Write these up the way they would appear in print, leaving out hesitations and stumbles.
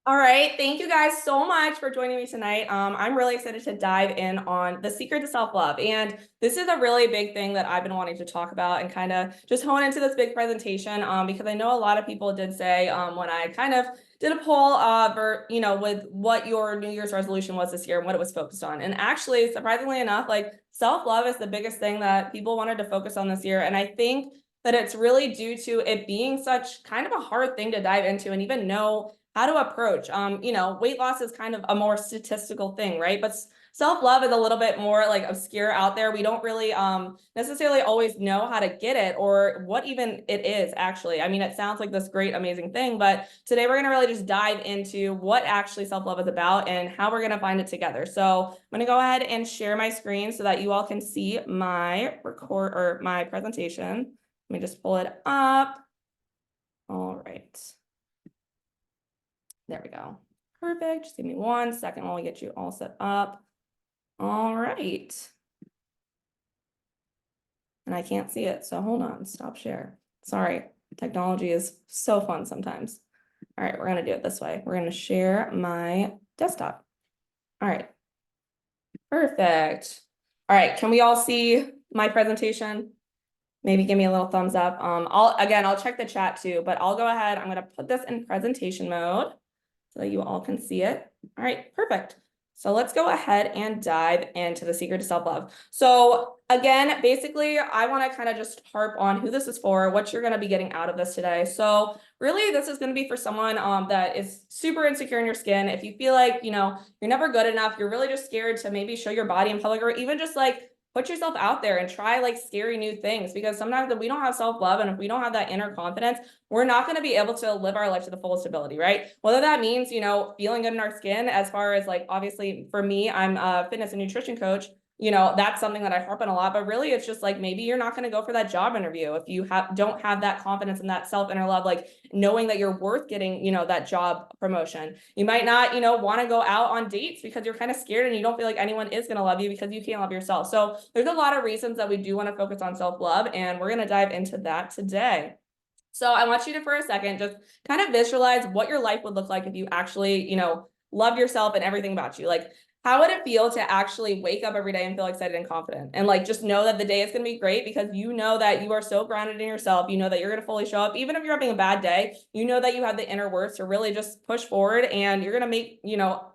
All right. Thank you guys so much for joining me tonight. I'm really excited to dive in on the secret to self-love. And this is a really big thing that I've been wanting to talk about and kind of just hone into this big presentation because I know a lot of people did say when I kind of did a poll with what your New Year's resolution was this year and what it was focused on. And actually, surprisingly enough, like self-love is the biggest thing that people wanted to focus on this year. And I think that it's really due to it being such kind of a hard thing to dive into and even know how to approach. Weight loss is kind of a more statistical thing, right? But self-love is a little bit more like obscure out there. We don't really necessarily always know how to get it or what even it is actually. I mean, it sounds like this great, amazing thing, but today we're going to really just dive into what actually self-love is about and how we're going to find it together. So I'm going to go ahead and share my screen so that you all can see my my presentation. Let me just pull it up. All right. There we go. Perfect. Just give me 1 second while we get you all set up. All right. And I can't see it, so hold on. Stop share. Sorry. Technology is so fun sometimes. All right, we're going to do it this way. We're going to share my desktop. All right. Perfect. All right. Can we all see my presentation? Maybe give me a little thumbs up. I'll check the chat too, but I'll go ahead. I'm going to put this in presentation mode so that you all can see it. All right, perfect. So let's go ahead and dive into the secret to self-love. So again, basically, I want to kind of just harp on who this is for, what you're going to be getting out of this today. So really, this is going to be for someone that is super insecure in your skin. If you feel like, you're never good enough, you're really just scared to maybe show your body in public or even just like put yourself out there and try like scary new things, because sometimes if we don't have self-love and if we don't have that inner confidence, we're not going to be able to live our life to the fullest ability, right? Whether that means, feeling good in our skin, as far as like, obviously for me, I'm a fitness and nutrition coach. That's something that I harp on a lot, but really it's just like, maybe you're not going to go for that job interview if you don't have that confidence and that self inner love, like knowing that you're worth getting, that job promotion. You might not, want to go out on dates because you're kind of scared and you don't feel like anyone is going to love you because you can't love yourself. So there's a lot of reasons that we do want to focus on self-love, and we're going to dive into that today. So I want you to, for a second, just kind of visualize what your life would look like if you actually, love yourself and everything about you. Like, how would it feel to actually wake up every day and feel excited and confident and like just know that the day is going to be great because you know that you are so grounded in yourself. You know that you're going to fully show up. Even if you're having a bad day, you know that you have the inner worth to really just push forward and you're going to make,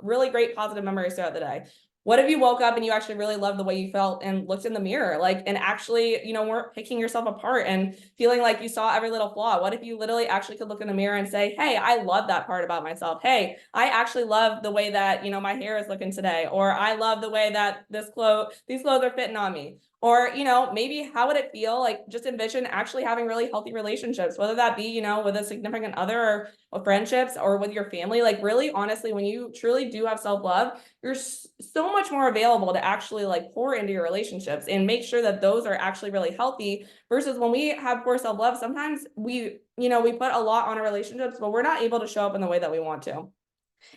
really great positive memories throughout the day. What if you woke up and you actually really loved the way you felt and looked in the mirror, like, and actually, weren't picking yourself apart and feeling like you saw every little flaw? What if you literally actually could look in the mirror and say, hey, I love that part about myself. Hey, I actually love the way that, my hair is looking today, or I love the way that these clothes are fitting on me. Or, maybe how would it feel, like, just envision actually having really healthy relationships, whether that be, with a significant other or friendships or with your family. Like, really, honestly, when you truly do have self-love, you're so much more available to actually like pour into your relationships and make sure that those are actually really healthy, versus when we have poor self-love, sometimes we put a lot on our relationships, but we're not able to show up in the way that we want to.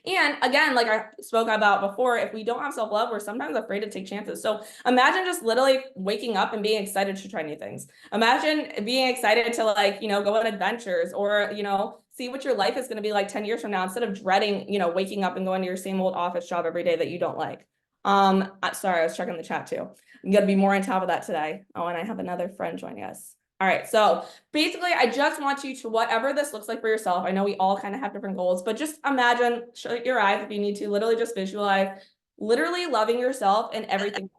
And again, like I spoke about before, if we don't have self-love, we're sometimes afraid to take chances. So imagine just literally waking up and being excited to try new things. Imagine being excited to like, go on adventures or, see what your life is going to be like 10 years from now, instead of dreading, waking up and going to your same old office job every day that you don't like. Sorry, I was checking the chat too. I'm going to be more on top of that today. Oh, and I have another friend joining us. All right, so basically, I just want you to, whatever this looks like for yourself, I know we all kind of have different goals, but just imagine, shut your eyes if you need to, literally just visualize literally loving yourself and everything.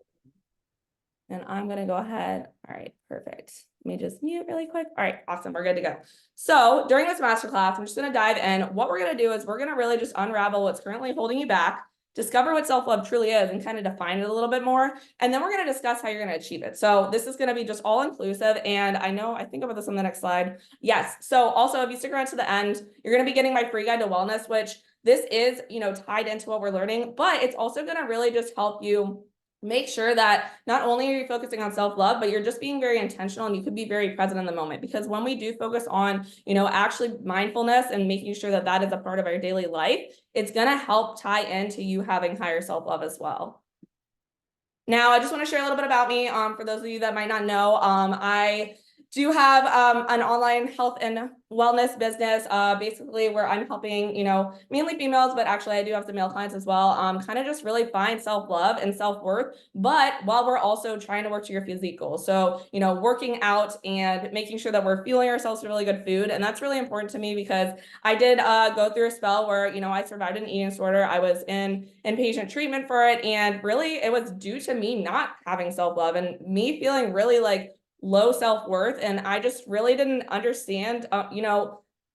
And I'm going to go ahead. All right, perfect. Let me just mute really quick. All right, awesome. We're good to go. So during this masterclass, I'm just going to dive in. What we're going to do is we're going to really just unravel what's currently holding you back, discover what self-love truly is, and kind of define it a little bit more. And then we're going to discuss how you're going to achieve it. So this is going to be just all inclusive. And I think about this on the next slide. Yes. So also, if you stick around to the end, you're going to be getting my free guide to wellness, which this is, tied into what we're learning, but it's also going to really just help you make sure that not only are you focusing on self-love, but you're just being very intentional and you could be very present in the moment. Because when we do focus on, actually mindfulness and making sure that that is a part of our daily life, it's going to help tie into you having higher self-love as well. Now, I just want to share a little bit about me. For those of you that might not know, I do have an online health and wellness business, basically where I'm helping, mainly females, but actually I do have some male clients as well, kind of just really find self-love and self-worth, but while we're also trying to work to your physique goals. So, working out and making sure that we're fueling ourselves with really good food. And that's really important to me because I did go through a spell where, I survived an eating disorder. I was in inpatient treatment for it. And really it was due to me not having self-love and me feeling really like low self-worth, and I just really didn't understand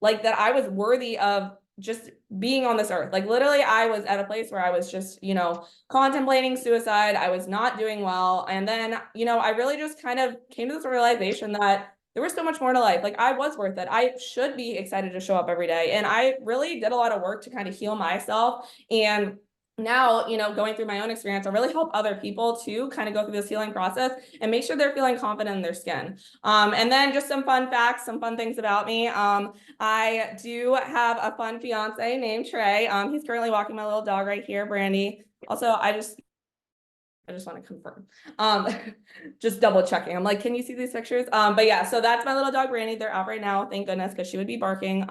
like that I was worthy of just being on this earth. Like literally I was at a place where I was just contemplating suicide. I was not doing well, and then I really just kind of came to this realization that there was so much more to life. Like I was worth it. I should be excited to show up every day, and I really did a lot of work to kind of heal myself. And now, going through my own experience, I really help other people to kind of go through this healing process and make sure they're feeling confident in their skin. And then just some fun facts, some fun things about me. I do have a fun fiance named Trey. He's currently walking my little dog right here, Brandy. Also, I just want to confirm. Just double checking. I'm like, can you see these pictures? But yeah, so that's my little dog Brandy. They're out right now, thank goodness, because she would be barking.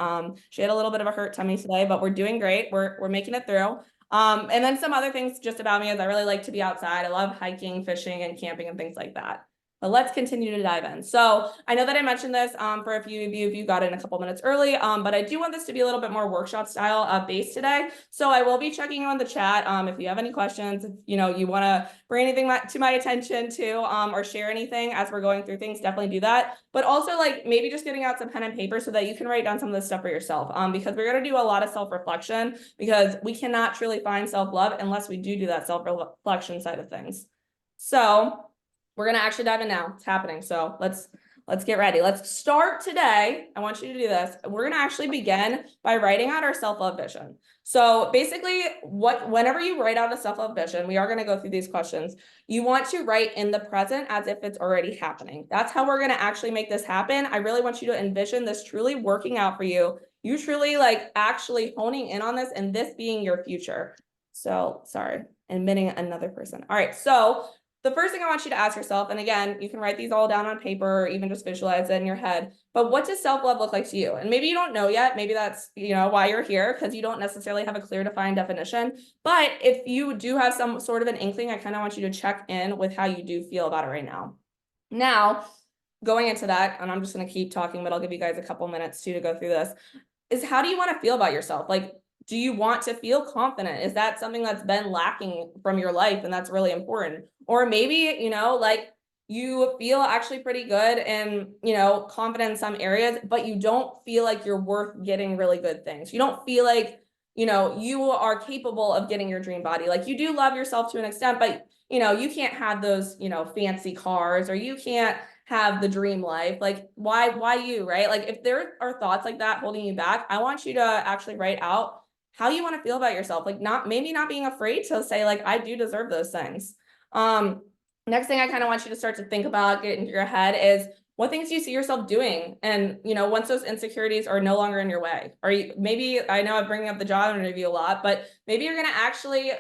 She had a little bit of a hurt tummy today, but we're doing great. We're making it through. And then some other things just about me is I really like to be outside. I love hiking, fishing, and camping and things like that. But let's continue to dive in. So I know that I mentioned this for a few of you if you got in a couple minutes early, but I do want this to be a little bit more workshop style based today. So I will be checking on the chat if you have any questions, if you want to bring anything to my attention too, or share anything as we're going through things, definitely do that. But also like maybe just getting out some pen and paper so that you can write down some of this stuff for yourself, because we're going to do a lot of self-reflection, because we cannot truly find self-love unless we do that self-reflection side of things. So we're going to actually dive in now. It's happening. So let's get ready. Let's start today. I want you to do this. We're going to actually begin by writing out our self-love vision. So basically whenever you write out a self-love vision, we are going to go through these questions. You want to write in the present as if it's already happening. That's how we're going to actually make this happen. I really want you to envision this truly working out for you. You truly like actually honing in on this and this being your future. So sorry, admitting another person. All right. So the first thing I want you to ask yourself, and again, you can write these all down on paper or even just visualize it in your head, but what does self-love look like to you? And maybe you don't know yet. Maybe that's, why you're here, because you don't necessarily have a clear defined definition. But if you do have some sort of an inkling, I kind of want you to check in with how you do feel about it right now. Now, going into that, and I'm just going to keep talking, but I'll give you guys a couple minutes too to go through this, is how do you want to feel about yourself? Like, do you want to feel confident? Is that something that's been lacking from your life and that's really important? Or maybe, like you feel actually pretty good and, confident in some areas, but you don't feel like you're worth getting really good things. You don't feel like, you are capable of getting your dream body. Like you do love yourself to an extent, but, you can't have those, fancy cars, or you can't have the dream life. Like why you, right? Like if there are thoughts like that holding you back, I want you to actually write out how you want to feel about yourself. Like maybe not being afraid to say like, I do deserve those things. Next thing I kind of want you to start to think about, get into your head, is what things do you see yourself doing? And, once those insecurities are no longer in your way, or maybe, I know I'm bringing up the job interview a lot, but maybe you're going to actually,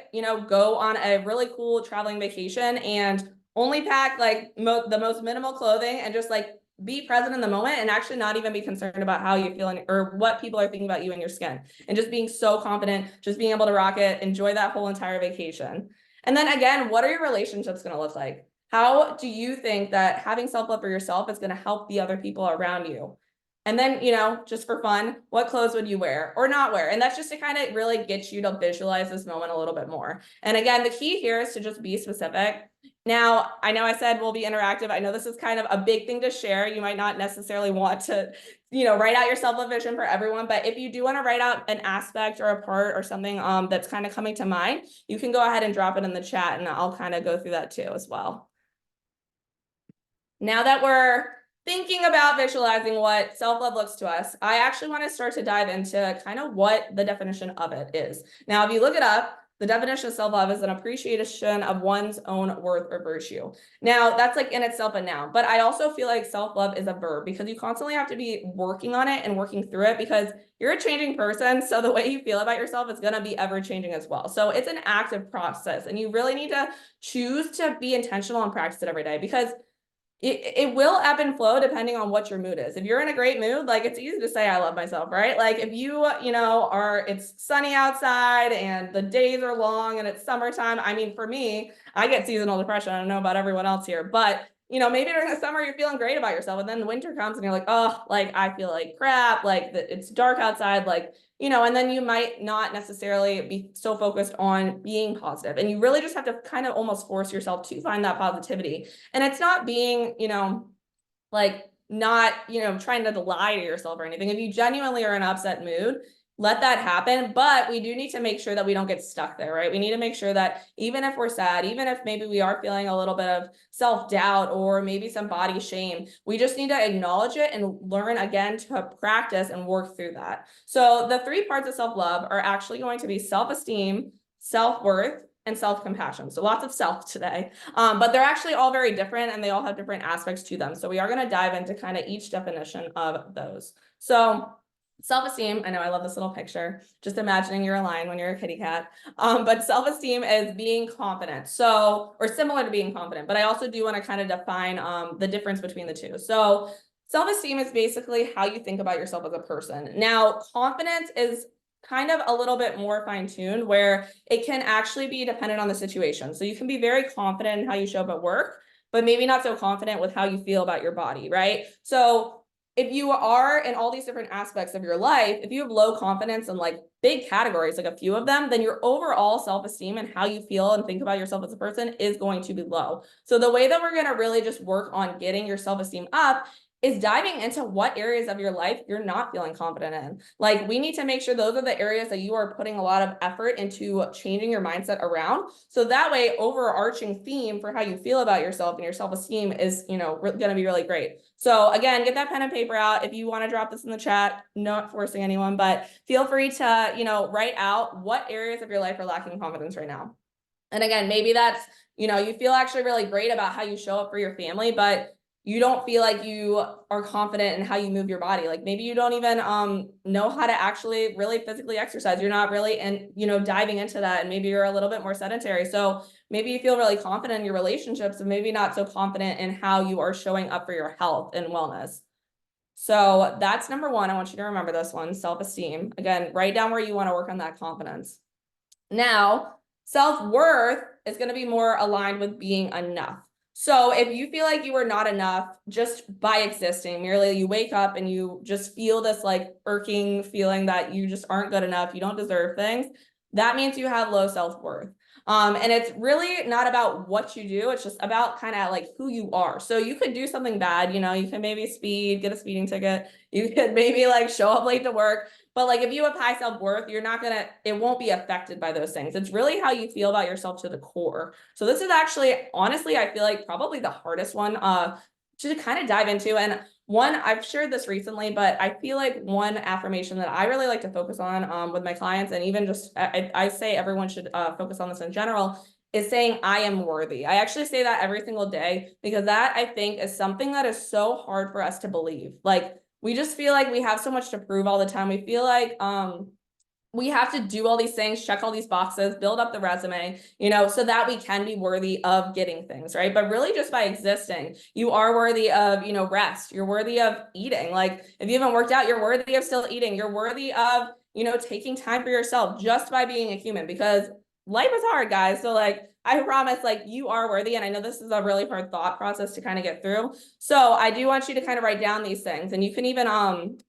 go on a really cool traveling vacation and only pack like the most minimal clothing and just like be present in the moment and actually not even be concerned about how you're feeling or what people are thinking about you and your skin, and just being so confident, just being able to rock it, enjoy that whole entire vacation. And then again, what are your relationships going to look like? How do you think that having self-love for yourself is going to help the other people around you? And then, just for fun, what clothes would you wear or not wear? And that's just to kind of really get you to visualize this moment a little bit more. And again, the key here is to just be specific. Now, I know I said we'll be interactive. I know this is kind of a big thing to share. You might not necessarily want to, write out your self-love vision for everyone. But if you do want to write out an aspect or a part or something that's kind of coming to mind, you can go ahead and drop it in the chat, and I'll kind of go through that too as well. Now that we're thinking about visualizing what self-love looks to us, I actually want to start to dive into kind of what the definition of it is. Now, if you look it up, the definition of self-love is an appreciation of one's own worth or virtue. Now, that's like in itself a noun, but I also feel like self-love is a verb, because you constantly have to be working on it and working through it, because you're a changing person. So the way you feel about yourself is going to be ever changing as well. So it's an active process, and you really need to choose to be intentional and practice it every day, because it will ebb and flow depending on what your mood is. If you're in a great mood, like it's easy to say I love myself, right? Like if you know, it's sunny outside and the days are long and it's summertime. I mean, for me, I get seasonal depression. I don't know about everyone else here, but you know, maybe during the summer you're feeling great about yourself, and then the winter comes and you're like, oh, like I feel like crap, like it's dark outside, like, you know, and then you might not necessarily be so focused on being positive. And you really just have to kind of almost force yourself to find that positivity. And it's not being, you know, like not, you know, trying to lie to yourself or anything. If you genuinely are in an upset mood, let that happen. But we do need to make sure that we don't get stuck there, right? We need to make sure that even if we're sad, even if maybe we are feeling a little bit of self-doubt or maybe some body shame, we just need to acknowledge it and learn again to practice and work through that. So the 3 parts of self-love are actually going to be self-esteem, self-worth, and self-compassion. So lots of self today, but they're actually all very different and they all have different aspects to them. So we are going to dive into kind of each definition of those. So self-esteem, I know I love this little picture, just imagining you're a lion when you're a kitty cat. But self-esteem is being confident. So, or similar to being confident, but I also do want to kind of define the difference between the two. So self-esteem is basically how you think about yourself as a person. Now, confidence is kind of a little bit more fine-tuned where it can actually be dependent on the situation. So you can be very confident in how you show up at work, but maybe not so confident with how you feel about your body, right? So if you are in all these different aspects of your life, if you have low confidence in like big categories, like a few of them, then your overall self-esteem and how you feel and think about yourself as a person is going to be low. So the way that we're going to really just work on getting your self-esteem up is diving into what areas of your life you're not feeling confident in. Like we need to make sure those are the areas that you are putting a lot of effort into changing your mindset around. So that way, overarching theme for how you feel about yourself and your self-esteem is, you know, going to be really great. So again, get that pen and paper out. If you want to drop this in the chat, not forcing anyone, but feel free to, you know, write out what areas of your life are lacking confidence right now. And again, maybe that's, you know, you feel actually really great about how you show up for your family, but you don't feel like you are confident in how you move your body. Like maybe you don't even know how to actually really physically exercise. You're not really you know, diving into that, and maybe you're a little bit more sedentary. So maybe you feel really confident in your relationships and maybe not so confident in how you are showing up for your health and wellness. So that's number 1. I want you to remember this one, self-esteem. Again, write down where you want to work on that confidence. Now, self-worth is going to be more aligned with being enough. So if you feel like you are not enough just by existing, merely you wake up and you just feel this like irking feeling that you just aren't good enough, you don't deserve things, that means you have low self-worth. And it's really not about what you do. It's just about kind of like who you are. So you could do something bad, you know, you can maybe speed, get a speeding ticket. You could maybe like show up late to work. But like if you have high self-worth, you're not gonna, it won't be affected by those things. It's really how you feel about yourself to the core. So this is actually, honestly, I feel like probably the hardest one to kind of dive into. And one, I've shared this recently, but I feel like one affirmation that I really like to focus on with my clients, and even just, I say everyone should focus on this in general, is saying I am worthy. I actually say that every single day because that I think is something that is so hard for us to believe. Like we just feel like we have so much to prove all the time. We feel like we have to do all these things, check all these boxes, build up the resume, you know, so that we can be worthy of getting things, right? But really just by existing, you are worthy of, you know, rest. You're worthy of eating. Like if you haven't worked out, you're worthy of still eating. You're worthy of, you know, taking time for yourself just by being a human, because life is hard, guys. So like, I promise, like you are worthy. And I know this is a really hard thought process to kind of get through. So I do want you to kind of write down these things, and you can even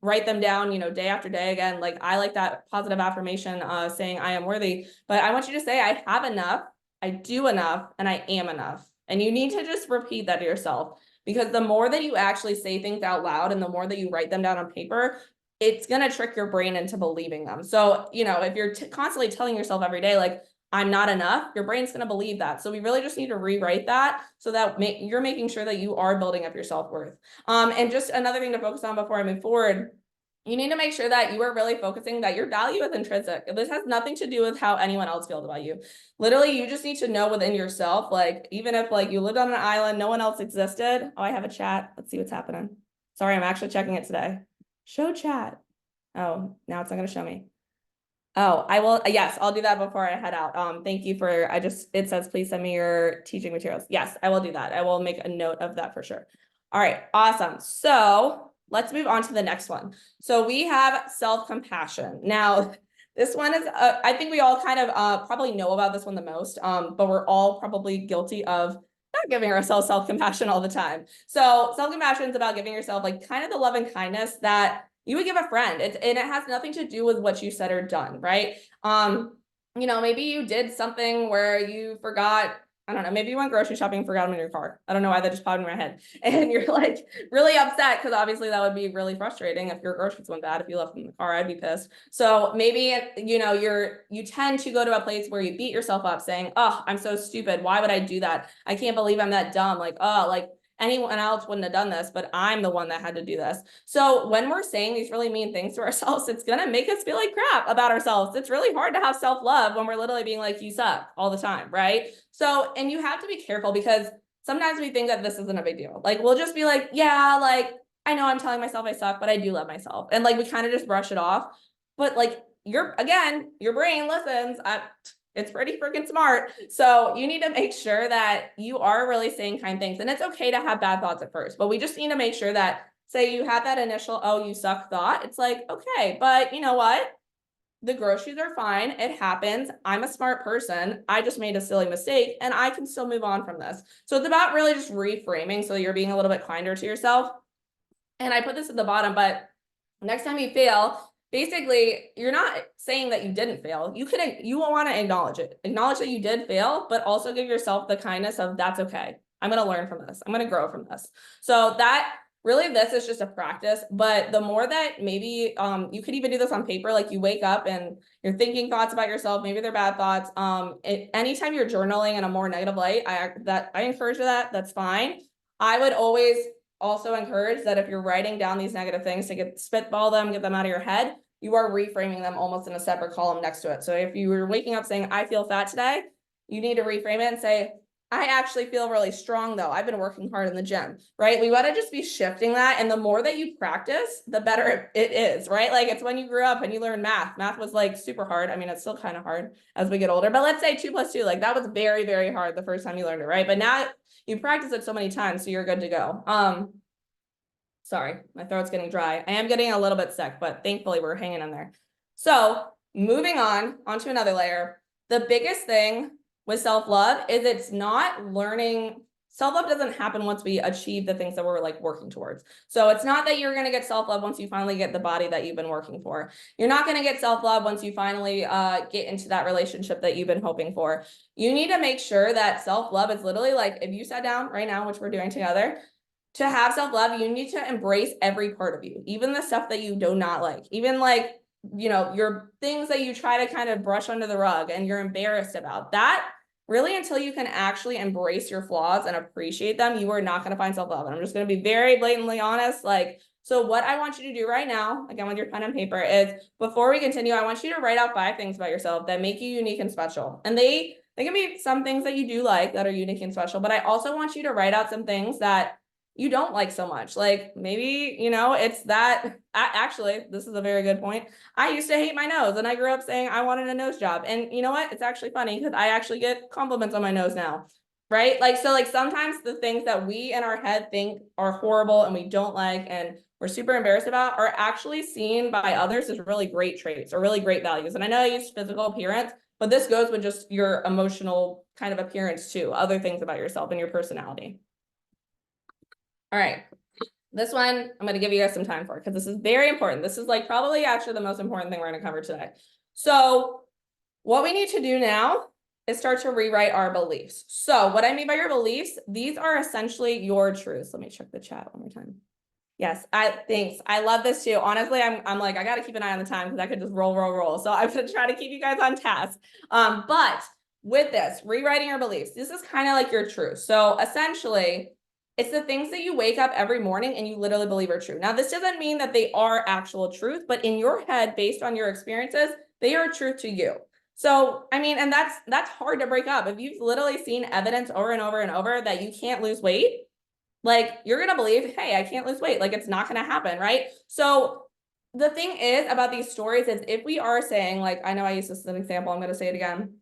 write them down, you know, day after day. Again, like I like that positive affirmation saying I am worthy, but I want you to say I have enough, I do enough, and I am enough. And you need to just repeat that to yourself, because the more that you actually say things out loud and the more that you write them down on paper, it's going to trick your brain into believing them. So, you know, if you're constantly telling yourself every day, like, I'm not enough, your brain's going to believe that. So we really just need to rewrite that so that you're making sure that you are building up your self-worth. And just another thing to focus on before I move forward, you need to make sure that you are really focusing that your value is intrinsic. This has nothing to do with how anyone else feels about you. Literally, you just need to know within yourself, like, even if like you lived on an island, no one else existed. Oh, I have a chat. Let's see what's happening. Sorry, I'm actually checking it today. Show chat. Oh, now it's not going to show me. Oh, I will. Yes, I'll do that before I head out. Thank you for, it says, please send me your teaching materials. Yes, I will do that. I will make a note of that for sure. All right, awesome. So let's move on to the next one. So we have self-compassion. Now, this one is, I think we all kind of probably know about this one the most, but we're all probably guilty of not giving ourselves self-compassion all the time. So self-compassion is about giving yourself like kind of the love and kindness that you would give a friend. And it has nothing to do with what you said or done, right? Maybe you did something where you forgot, I don't know, maybe you went grocery shopping and forgot them in your car. I don't know why that just popped in my head. And you're like really upset because obviously that would be really frustrating if your groceries went bad. If you left them in the car, I'd be pissed. So maybe, you tend to go to a place where you beat yourself up saying, oh, I'm so stupid. Why would I do that? I can't believe I'm that dumb. Like, oh, like anyone else wouldn't have done this, but I'm the one that had to do this. So when we're saying these really mean things to ourselves, it's going to make us feel like crap about ourselves. It's really hard to have self-love when we're literally being like, you suck all the time, right? So, and you have to be careful because sometimes we think that this isn't a big deal. Like, we'll just be like, yeah, like, I know I'm telling myself I suck, but I do love myself. And like, we kind of just brush it off. But like, your brain listens. It's pretty freaking smart. So you need to make sure that you are really saying kind things. And it's okay to have bad thoughts at first, but we just need to make sure that, say you had that initial, oh, you suck thought. It's like, okay, but you know what? The groceries are fine. It happens. I'm a smart person. I just made a silly mistake and I can still move on from this. So it's about really just reframing. So you're being a little bit kinder to yourself. And I put this at the bottom, but next time you fail, basically, you're not saying that you didn't fail. You will want to acknowledge it. Acknowledge that you did fail, but also give yourself the kindness of that's okay. I'm going to learn from this. I'm going to grow from this. So that really, this is just a practice. But the more that maybe you could even do this on paper, like you wake up and you're thinking thoughts about yourself. Maybe they're bad thoughts. Anytime you're journaling in a more negative light, I encourage that. That's fine. I would always also encourage that if you're writing down these negative things to spitball them, get them out of your head, you are reframing them almost in a separate column next to it. So if you were waking up saying, I feel fat today, you need to reframe it and say, I actually feel really strong though. I've been working hard in the gym, right? We want to just be shifting that. And the more that you practice, the better it is, right? Like it's when you grew up and you learned math. Math was like super hard. I mean, it's still kind of hard as we get older, but let's say 2 + 2, like that was very, very hard the first time you learned it, right? But now you practice it so many times, so you're good to go. Sorry, my throat's getting dry. I am getting a little bit sick, but thankfully we're hanging in there. So moving onto another layer, the biggest thing with self-love is it's not learning. Self-love doesn't happen once we achieve the things that we're like working towards. So it's not that you're going to get self-love once you finally get the body that you've been working for. You're not going to get self-love once you finally get into that relationship that you've been hoping for. You need to make sure that self-love is literally like, if you sat down right now, which we're doing together, to have self-love, you need to embrace every part of you, even the stuff that you do not like, even like, your things that you try to kind of brush under the rug and you're embarrassed about. That really, until you can actually embrace your flaws and appreciate them, you are not going to find self-love. And I'm just going to be very blatantly honest. So what I want you to do right now, again, with your pen and paper, is before we continue, I want you to write out 5 things about yourself that make you unique and special. And they can be some things that you do like that are unique and special, but I also want you to write out some things that you don't like so much. Like maybe, it's that, actually, this is a very good point. I used to hate my nose and I grew up saying I wanted a nose job. And you know what? It's actually funny because I actually get compliments on my nose now, right? So sometimes the things that we in our head think are horrible and we don't like and we're super embarrassed about are actually seen by others as really great traits or really great values. And I know I use physical appearance, but this goes with just your emotional kind of appearance too, other things about yourself and your personality. All right, this one I'm going to give you guys some time for because this is very important. This is like probably actually the most important thing we're going to cover today. So what we need to do now is start to rewrite our beliefs. So what I mean by your beliefs, these are essentially your truths. Let me check the chat one more time. Yes, thanks. I love this too. Honestly, I'm like, I got to keep an eye on the time because I could just roll. So I'm going to try to keep you guys on task. But with this, rewriting your beliefs, this is kind of like your truth. So essentially, it's the things that you wake up every morning and you literally believe are true. Now, this doesn't mean that they are actual truth, but in your head, based on your experiences, they are truth to you. So, I mean, and that's hard to break up. If you've literally seen evidence over and over and over that you can't lose weight, like you're going to believe, hey, I can't lose weight. Like it's not going to happen, right? So the thing is about these stories is if we are saying, like, I know I used this as an example, I'm going to say it again.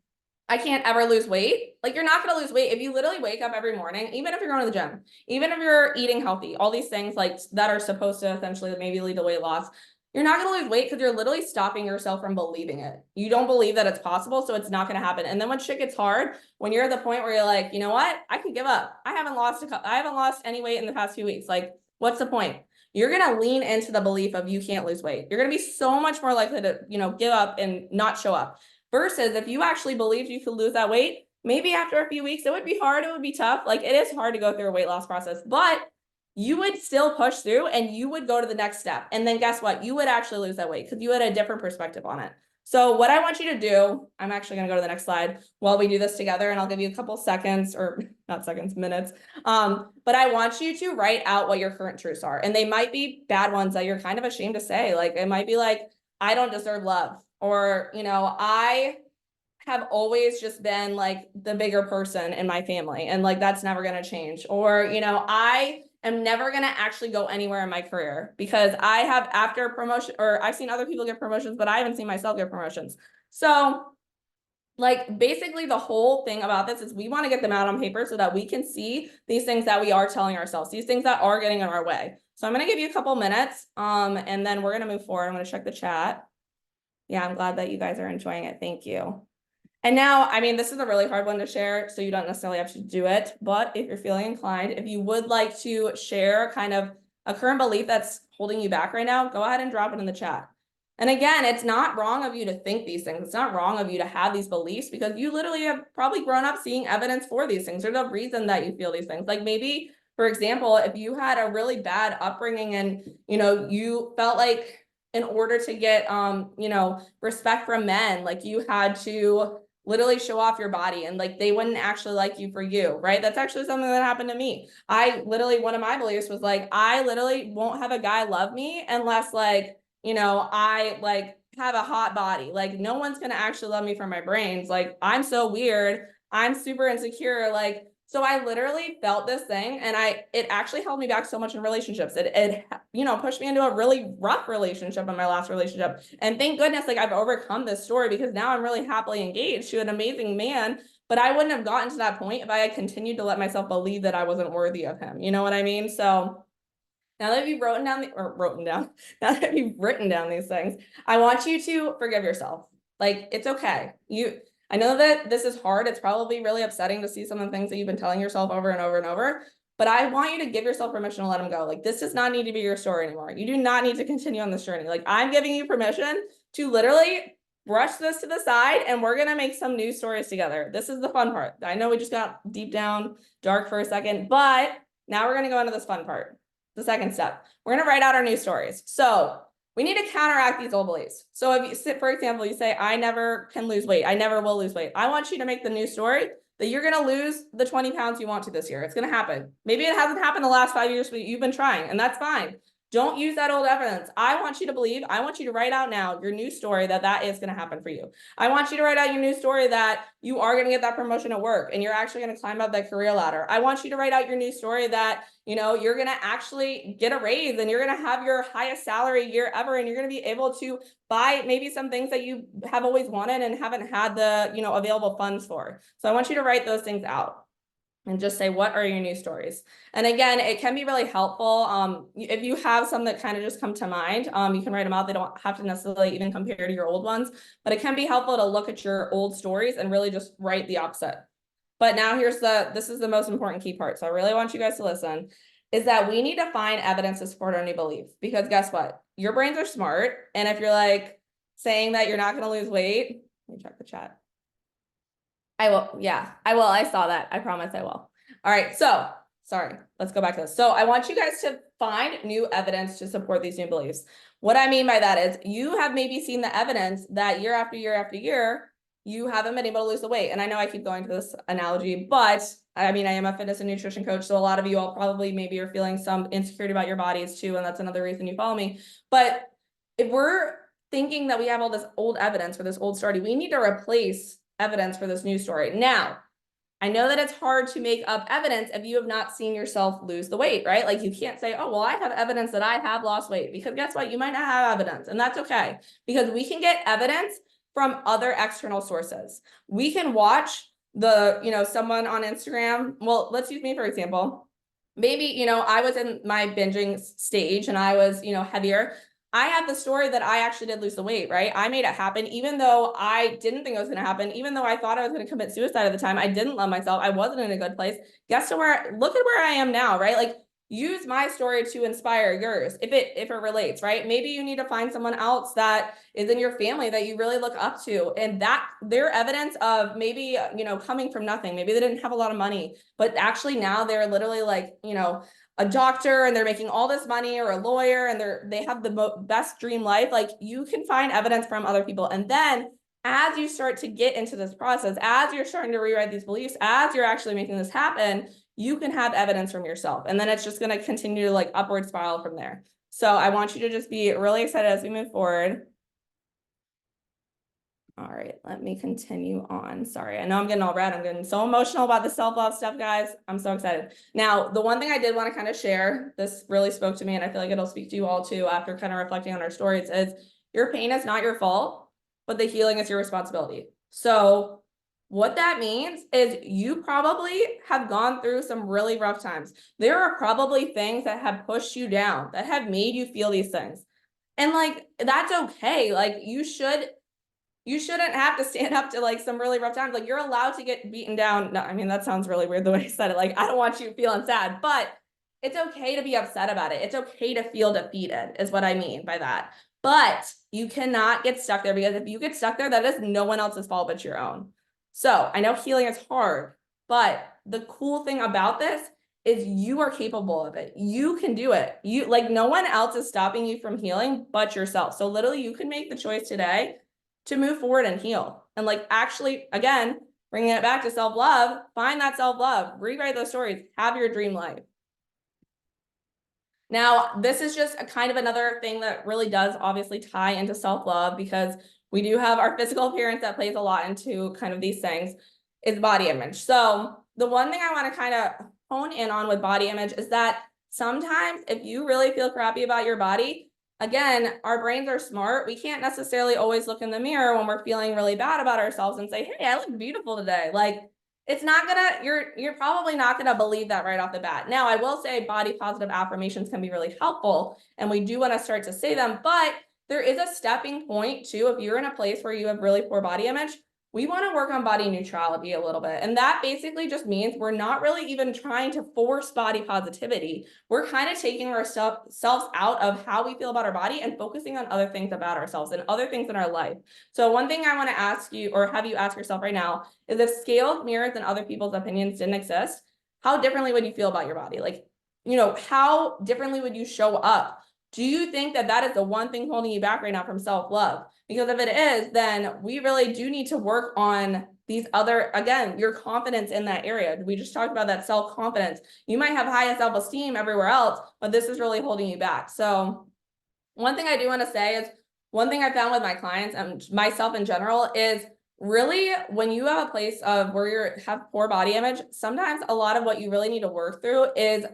I can't ever lose weight. Like, you're not going to lose weight if you literally wake up every morning, even if you're going to the gym, even if you're eating healthy, all these things like that are supposed to essentially maybe lead to weight loss. You're not going to lose weight because you're literally stopping yourself from believing it. You don't believe that it's possible, so it's not going to happen. And then when shit gets hard, when you're at the point where you're like, you know what, I could give up. I haven't lost any weight in the past few weeks. Like, what's the point? You're going to lean into the belief of you can't lose weight. You're going to be so much more likely to, give up and not show up. Versus if you actually believed you could lose that weight, maybe after a few weeks, it would be hard. It would be tough. Like, it is hard to go through a weight loss process, but you would still push through and you would go to the next step. And then guess what? You would actually lose that weight because you had a different perspective on it. So what I want you to do, I'm actually going to go to the next slide while we do this together, and I'll give you a couple seconds, or not seconds, minutes. But I want you to write out what your current truths are. And they might be bad ones that you're kind of ashamed to say. Like, it might be like, I don't deserve love. Or, I have always just been like the bigger person in my family, and like that's never going to change. Or, I am never going to actually go anywhere in my career because I have, after promotion, or I've seen other people get promotions, but I haven't seen myself get promotions. So like, basically the whole thing about this is we want to get them out on paper so that we can see these things that we are telling ourselves, these things that are getting in our way. So I'm going to give you a couple minutes, and then we're going to move forward. I'm going to check the chat. Yeah, I'm glad that you guys are enjoying it. Thank you. And now, I mean, this is a really hard one to share, so you don't necessarily have to do it. But if you're feeling inclined, if you would like to share kind of a current belief that's holding you back right now, go ahead and drop it in the chat. And again, it's not wrong of you to think these things. It's not wrong of you to have these beliefs because you literally have probably grown up seeing evidence for these things. There's a reason that you feel these things. Like maybe, for example, if you had a really bad upbringing and, you felt like in order to get, respect from men, like you had to literally show off your body and like they wouldn't actually like you for you, right? That's actually something that happened to me. One of my beliefs was like, I literally won't have a guy love me unless like, I like have a hot body. Like no one's going to actually love me for my brains. Like I'm so weird. I'm super insecure. Like, so I literally felt this thing and it actually held me back so much in relationships. It pushed me into a really rough relationship in my last relationship. And thank goodness, like I've overcome this story because now I'm really happily engaged to an amazing man. But I wouldn't have gotten to that point if I had continued to let myself believe that I wasn't worthy of him. You know what I mean? So now that you've now that you've written down these things, I want you to forgive yourself. Like it's okay. I know that this is hard. It's probably really upsetting to see some of the things that you've been telling yourself over and over and over, but I want you to give yourself permission to let them go. Like this does not need to be your story anymore. You do not need to continue on this journey. Like I'm giving you permission to literally brush this to the side and we're going to make some new stories together. This is the fun part. I know we just got deep down dark for a second, but now we're going to go into this fun part. The second step, we're going to write out our new stories. So we need to counteract these old beliefs. So if you sit, for example, you say, I never can lose weight. I never will lose weight. I want you to make the new story that you're going to lose the 20 pounds you want to this year. It's going to happen. Maybe it hasn't happened the last 5 years, but you've been trying and that's fine. Don't use that old evidence. I want you to believe, I want you to write out now your new story that is going to happen for you. I want you to write out your new story that you are going to get that promotion at work and you're actually going to climb up that career ladder. I want you to write out your new story that, you're going to actually get a raise and you're going to have your highest salary year ever. And you're going to be able to buy maybe some things that you have always wanted and haven't had the, available funds for. So I want you to write those things out. And just say, what are your new stories? And again, it can be really helpful. If you have some that kind of just come to mind, you can write them out. They don't have to necessarily even compare to your old ones, but it can be helpful to look at your old stories and really just write the opposite. But now this is the most important key part. So I really want you guys to listen, is that we need to find evidence to support our new belief. Because guess what? Your brains are smart. And if you're like saying that you're not going to lose weight, let me check the chat. I will. Yeah, I will. I saw that. I promise I will. All right. So sorry, let's go back to this. So I want you guys to find new evidence to support these new beliefs. What I mean by that is you have maybe seen the evidence that year after year after year, you haven't been able to lose the weight. And I know I keep going to this analogy, but I mean, I am a fitness and nutrition coach. So a lot of you all probably maybe are feeling some insecurity about your bodies too. And that's another reason you follow me. But if we're thinking that we have all this old evidence for this old story, we need to replace evidence for this new story. Now, I know that it's hard to make up evidence if you have not seen yourself lose the weight, right? Like you can't say, oh, well, I have evidence that I have lost weight, because guess what? You might not have evidence, and that's okay, because we can get evidence from other external sources. We can watch someone on Instagram. Well, let's use me for example. Maybe, I was in my binging stage and I was, heavier. I have the story that I actually did lose the weight, right? I made it happen, even though I didn't think it was going to happen, even though I thought I was going to commit suicide at the time. I didn't love myself. I wasn't in a good place. Look at where I am now, right? Like, use my story to inspire yours if it relates, right? Maybe you need to find someone else that is in your family that you really look up to, and that their evidence of maybe, coming from nothing. Maybe they didn't have a lot of money, but actually now they're literally like, a doctor and they're making all this money, or a lawyer and they have the best dream life. Like, you can find evidence from other people. And then as you start to get into this process, as you're starting to rewrite these beliefs, as you're actually making this happen, you can have evidence from yourself. And then it's just going to continue to like upward spiral from there. So I want you to just be really excited as we move forward. All right, let me continue on. Sorry, I know I'm getting all red. I'm getting so emotional about the self-love stuff, guys. I'm so excited. Now, the one thing I did want to kind of share, this really spoke to me, and I feel like it'll speak to you all too after kind of reflecting on our stories, is your pain is not your fault, but the healing is your responsibility. So what that means is you probably have gone through some really rough times. There are probably things that have pushed you down, that have made you feel these things. And like, that's okay. Like, you shouldn't have to stand up to like some really rough times. Like, you're allowed to get beaten down. No, I mean, that sounds really weird the way I said it. Like, I don't want you feeling sad, but it's okay to be upset about it. It's okay to feel defeated, is what I mean by that. But you cannot get stuck there, because if you get stuck there, that is no one else's fault but your own. So I know healing is hard, but the cool thing about this is you are capable of it. You can do it. No one else is stopping you from healing but yourself. So literally, you can make the choice today to move forward and heal. And like, actually, again, bringing it back to self-love, find that self-love, rewrite those stories, have your dream life. Now, this is just a kind of another thing that really does obviously tie into self-love, because we do have our physical appearance that plays a lot into kind of these things, is body image. So the one thing I want to kind of hone in on with body image is that sometimes if you really feel crappy about your body, again, our brains are smart. We can't necessarily always look in the mirror when we're feeling really bad about ourselves and say, hey, I look beautiful today. Like, it's not gonna, you're probably not gonna believe that right off the bat. Now, I will say body positive affirmations can be really helpful, and we do want to start to say them, but there is a stepping point too. If you're in a place where you have really poor body image, we want to work on body neutrality a little bit. And that basically just means we're not really even trying to force body positivity. We're kind of taking ourselves out of how we feel about our body and focusing on other things about ourselves and other things in our life. So one thing I want to ask you, or have you ask yourself right now, is if scales, mirrors, and other people's opinions didn't exist, how differently would you feel about your body? Like, how differently would you show up? Do you think that that is the one thing holding you back right now from self-love? Because if it is, then we really do need to work on these other, again, your confidence in that area. We just talked about that self-confidence. You might have high self-esteem everywhere else, but this is really holding you back. So one thing I do want to say is, one thing I found with my clients and myself in general is, really, when you have a place of where you have poor body image, sometimes a lot of what you really need to work through is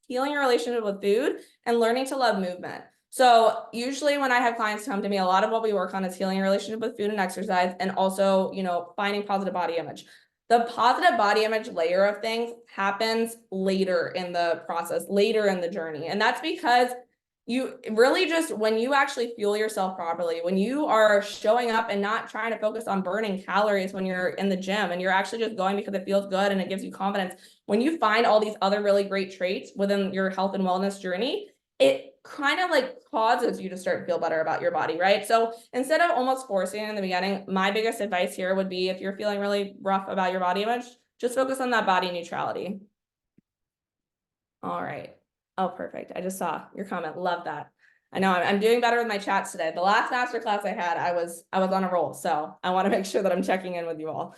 healing your relationship with food and learning to love movement. So usually when I have clients come to me, a lot of what we work on is healing your relationship with food and exercise, and also, finding positive body image. The positive body image layer of things happens later in the process, later in the journey. And that's because you really just, when you actually fuel yourself properly, when you are showing up and not trying to focus on burning calories when you're in the gym, and you're actually just going because it feels good and it gives you confidence, when you find all these other really great traits within your health and wellness journey, it kind of like causes you to start to feel better about your body, right? So instead of almost forcing it in the beginning, my biggest advice here would be, if you're feeling really rough about your body image, just focus on that body neutrality. All right. Oh, perfect. I just saw your comment. Love that. I know I'm doing better with my chats today. The last masterclass I had, I was on a roll. So I want to make sure that I'm checking in with you all.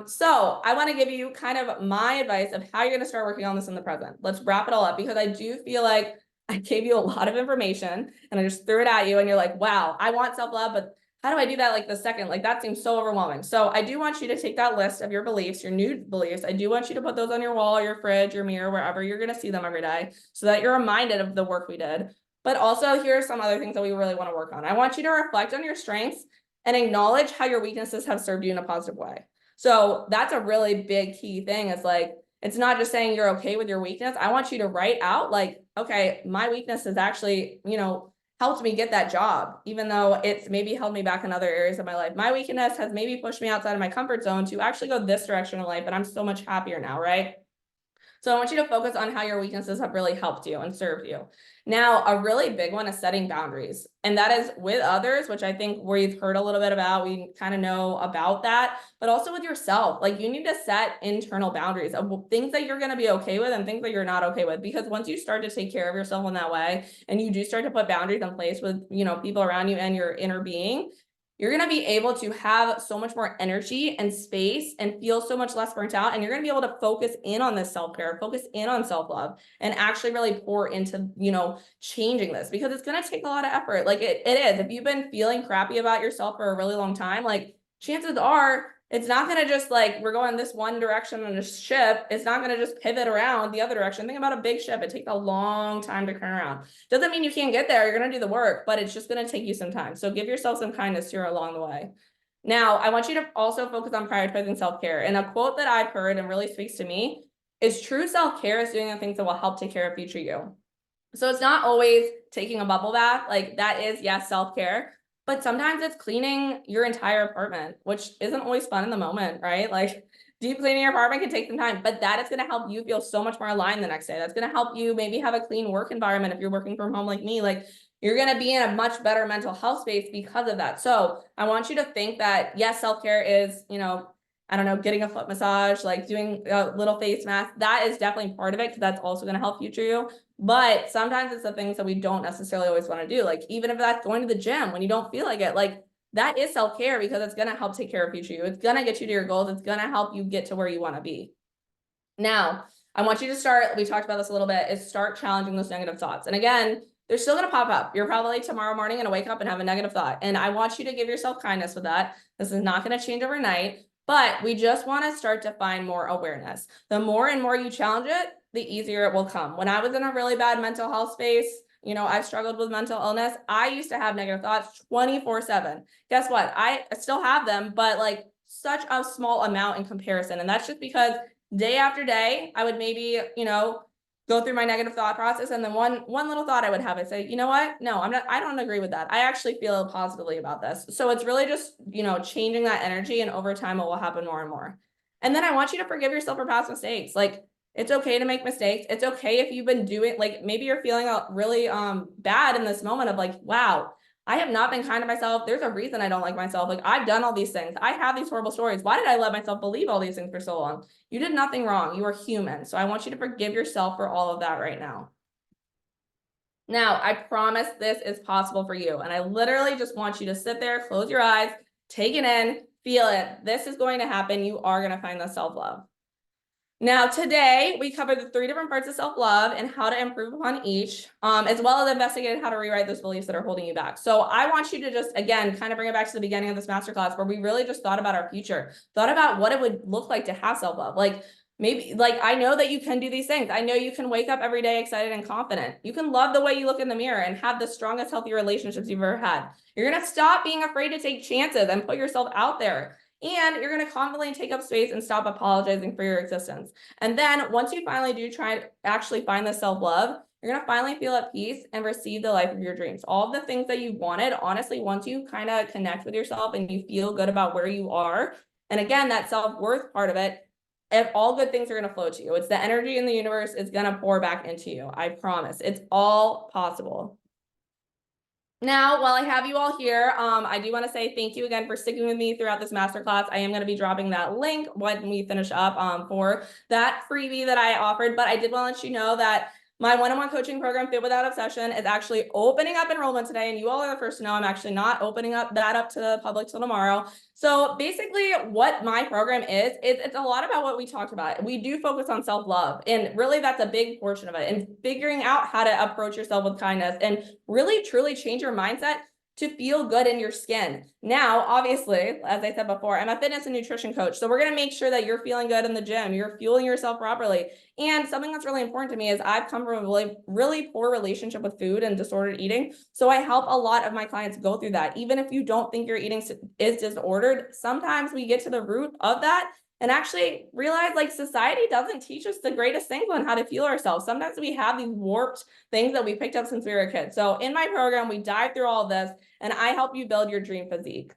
So I want to give you kind of my advice of how you're going to start working on this in the present. Let's wrap it all up, because I do feel like I gave you a lot of information and I just threw it at you and you're like, wow, I want self-love, but how do I do that like the second? Like that seems so overwhelming. So I do want you to take that list of your beliefs, your new beliefs. I do want you to put those on your wall, your fridge, your mirror, wherever you're going to see them every day so that you're reminded of the work we did. But also here are some other things that we really want to work on. I want you to reflect on your strengths and acknowledge how your weaknesses have served you in a positive way. So that's a really big key thing. Is like, it's not just saying you're okay with your weakness. I want you to write out like, okay, my weakness is actually, helped me get that job, even though it's maybe held me back in other areas of my life. My weakness has maybe pushed me outside of my comfort zone to actually go this direction in life, and I'm so much happier now, right? So I want you to focus on how your weaknesses have really helped you and served you. Now, a really big one is setting boundaries. And that is with others, which I think we've heard a little bit about. We kind of know about that, but also with yourself. Like you need to set internal boundaries of things that you're going to be okay with and things that you're not okay with. Because once you start to take care of yourself in that way, and you do start to put boundaries in place with, people around you and your inner being, you're going to be able to have so much more energy and space and feel so much less burnt out. And you're going to be able to focus in on this self-care, focus in on self-love, and actually really pour into, changing this, because it's going to take a lot of effort. Like it is. If you've been feeling crappy about yourself for a really long time, like chances are it's not going to just like, we're going this one direction on a ship. It's not going to just pivot around the other direction. Think about a big ship. It takes a long time to turn around. Doesn't mean you can't get there. You're going to do the work, but it's just going to take you some time. So give yourself some kindness here along the way. Now, I want you to also focus on prioritizing self-care. And a quote that I've heard and really speaks to me is true self-care is doing the things that will help take care of future you. So it's not always taking a bubble bath. Like that is, yes, self-care. But sometimes it's cleaning your entire apartment, which isn't always fun in the moment, right? Like deep cleaning your apartment can take some time, but that is going to help you feel so much more aligned the next day. That's going to help you maybe have a clean work environment if you're working from home like me. Like you're going to be in a much better mental health space because of that. So I want you to think that, yes, self-care is, I don't know, getting a foot massage, like doing a little face mask. That is definitely part of it because that's also going to help future you. But sometimes it's the things that we don't necessarily always want to do. Like even if that's going to the gym when you don't feel like it, like that is self-care because it's going to help take care of future you. It's going to get you to your goals. It's going to help you get to where you want to be. Now, I want you to start, we talked about this a little bit, is start challenging those negative thoughts. And again, they're still going to pop up. You're probably tomorrow morning going to wake up and have a negative thought. And I want you to give yourself kindness with that. This is not going to change overnight, but we just want to start to find more awareness. The more and more you challenge it, the easier it will come. When I was in a really bad mental health space, I struggled with mental illness. I used to have negative thoughts 24/7. Guess what? I still have them, but like such a small amount in comparison. And that's just because day after day, I would maybe, go through my negative thought process. And then one little thought I would have, I'd say, you know what? No, I don't agree with that. I actually feel positively about this. So it's really just, changing that energy, and over time it will happen more and more. And then I want you to forgive yourself for past mistakes. Like it's okay to make mistakes. It's okay if you've been doing, like maybe you're feeling really bad in this moment of like, wow, I have not been kind to myself. There's a reason I don't like myself. Like I've done all these things. I have these horrible stories. Why did I let myself believe all these things for so long? You did nothing wrong. You are human. So I want you to forgive yourself for all of that right now. Now, I promise this is possible for you. And I literally just want you to sit there, close your eyes, take it in, feel it. This is going to happen. You are going to find the self-love. Now, today, we covered the 3 different parts of self-love and how to improve upon each, as well as investigated how to rewrite those beliefs that are holding you back. So I want you to just, again, kind of bring it back to the beginning of this masterclass where we really just thought about our future, thought about what it would look like to have self-love. Like maybe, like I know that you can do these things. I know you can wake up every day excited and confident. You can love the way you look in the mirror and have the strongest, healthy relationships you've ever had. You're going to stop being afraid to take chances and put yourself out there. And you're going to confidently take up space and stop apologizing for your existence. And then once you finally do try to actually find the self-love, you're going to finally feel at peace and receive the life of your dreams. All of the things that you wanted, honestly, once you kind of connect with yourself and you feel good about where you are, and again, that self-worth part of it, if all good things are going to flow to you. It's the energy in the universe is going to pour back into you. I promise. It's all possible. Now, while I have you all here, I do want to say thank you again for sticking with me throughout this masterclass. I am going to be dropping that link when we finish up for that freebie that I offered, but I did want to let you know that my one-on-one coaching program, Fit Without Obsession, is actually opening up enrollment today, and you all are the first to know I'm actually not opening up to the public till tomorrow. So basically what my program is it's a lot about what we talked about. We do focus on self-love, and really that's a big portion of it, and figuring out how to approach yourself with kindness and really truly change your mindset to feel good in your skin. Now, obviously, as I said before, I'm a fitness and nutrition coach. So we're going to make sure that you're feeling good in the gym, you're fueling yourself properly. And something that's really important to me is I've come from a really, really poor relationship with food and disordered eating. So I help a lot of my clients go through that. Even if you don't think your eating is disordered, sometimes we get to the root of that and actually realize like society doesn't teach us the greatest things on how to fuel ourselves. Sometimes we have these warped things that we picked up since we were a kid. So in my program, we dive through all of this and I help you build your dream physique.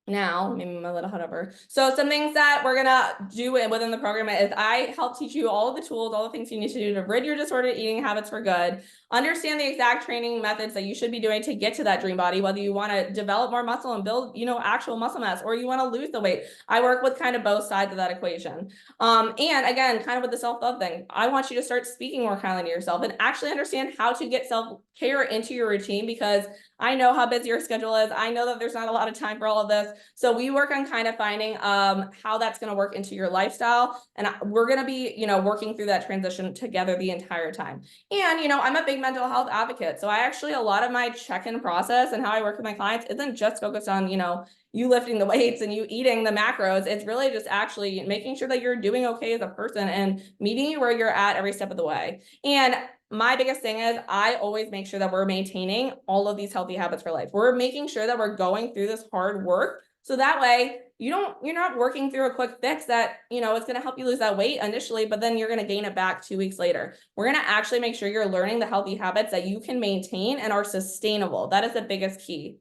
Now, maybe my little head over. So some things that we're gonna do within the program is I help teach you all of the tools, all the things you need to do to rid your disordered eating habits for good. Understand the exact training methods that you should be doing to get to that dream body, whether you want to develop more muscle and build, actual muscle mass, or you want to lose the weight. I work with kind of both sides of that equation. And again, kind of with the self-love thing, I want you to start speaking more kindly to yourself and actually understand how to get self-care into your routine, because I know how busy your schedule is. I know that there's not a lot of time for all of this. So we work on kind of finding how that's going to work into your lifestyle. And we're going to be, working through that transition together the entire time. And, I'm a big mental health advocate. So a lot of my check-in process and how I work with my clients isn't just focused on, you lifting the weights and you eating the macros. It's really just actually making sure that you're doing okay as a person and meeting you where you're at every step of the way. And my biggest thing is I always make sure that we're maintaining all of these healthy habits for life. We're making sure that we're going through this hard work. So that way you're not working through a quick fix that, it's going to help you lose that weight initially, but then you're going to gain it back 2 weeks later. We're going to actually make sure you're learning the healthy habits that you can maintain and are sustainable. That is the biggest key.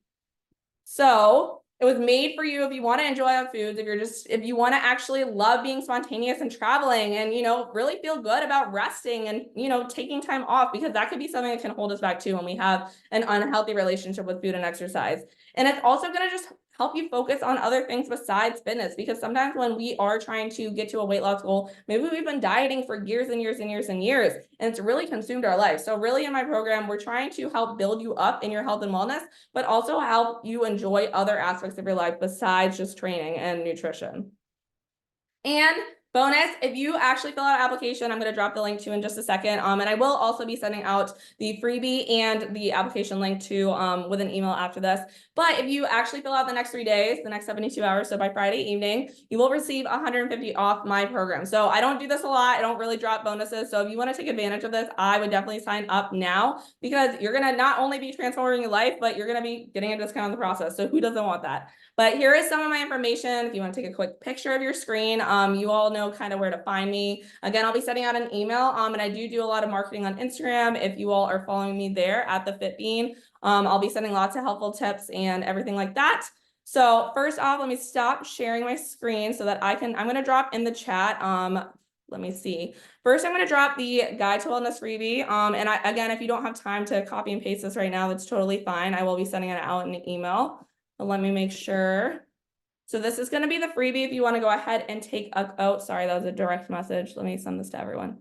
So it was made for you if you want to enjoy our foods, if you want to actually love being spontaneous and traveling and, really feel good about resting and, taking time off, because that could be something that can hold us back too when we have an unhealthy relationship with food and exercise. And it's also going to just help you focus on other things besides fitness, because sometimes when we are trying to get to a weight loss goal, maybe we've been dieting for years and years and years and years, and it's really consumed our life. So really in my program, we're trying to help build you up in your health and wellness, but also help you enjoy other aspects of your life besides just training and nutrition. And bonus, if you actually fill out an application, I'm going to drop the link to in just a second. And I will also be sending out the freebie and the application link to with an email after this. But if you actually fill out the next 3 days, the next 72 hours, so by Friday evening, you will receive $150 off my program. So I don't do this a lot. I don't really drop bonuses. So if you want to take advantage of this, I would definitely sign up now, because you're going to not only be transforming your life, but you're going to be getting a discount in the process. So who doesn't want that? But here is some of my information. If you want to take a quick picture of your screen, you all know kind of where to find me. Again, I'll be sending out an email, and I do a lot of marketing on Instagram. If you all are following me there at the Fit Bean, I'll be sending lots of helpful tips and everything like that. So first off, let me stop sharing my screen so that I'm going to drop in the chat. Let me see. First, I'm going to drop the Guide to Wellness freebie. And again, if you don't have time to copy and paste this right now, that's totally fine. I will be sending it out in an email. But let me make sure. So this is going to be the freebie if you want to go ahead and take oh, sorry, that was a direct message. Let me send this to everyone.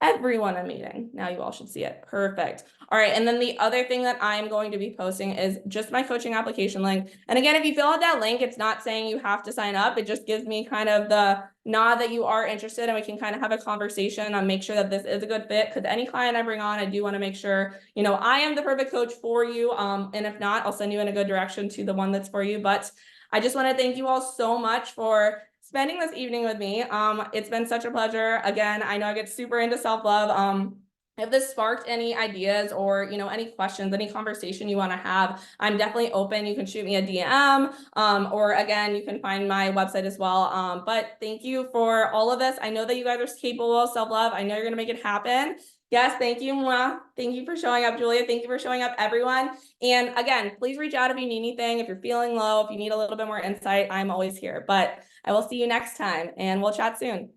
Everyone I'm meeting. Now you all should see it. Perfect. All right. And then the other thing that I'm going to be posting is just my coaching application link. And again, if you fill out that link, it's not saying you have to sign up. It just gives me kind of the nod that you are interested, and we can kind of have a conversation on make sure that this is a good fit. Because any client I bring on, I do want to make sure, I am the perfect coach for you. And if not, I'll send you in a good direction to the one that's for you. But I just want to thank you all so much for spending this evening with me. It's been such a pleasure. Again, I know I get super into self-love. If this sparked any ideas or, any questions, any conversation you want to have, I'm definitely open. You can shoot me a DM, or again, you can find my website as well. But thank you for all of this. I know that you guys are capable of self-love. I know you're going to make it happen. Yes, thank you, Mwah. Thank you for showing up, Julia. Thank you for showing up, everyone. And again, please reach out if you need anything. If you're feeling low, if you need a little bit more insight, I'm always here. But I will see you next time, and we'll chat soon.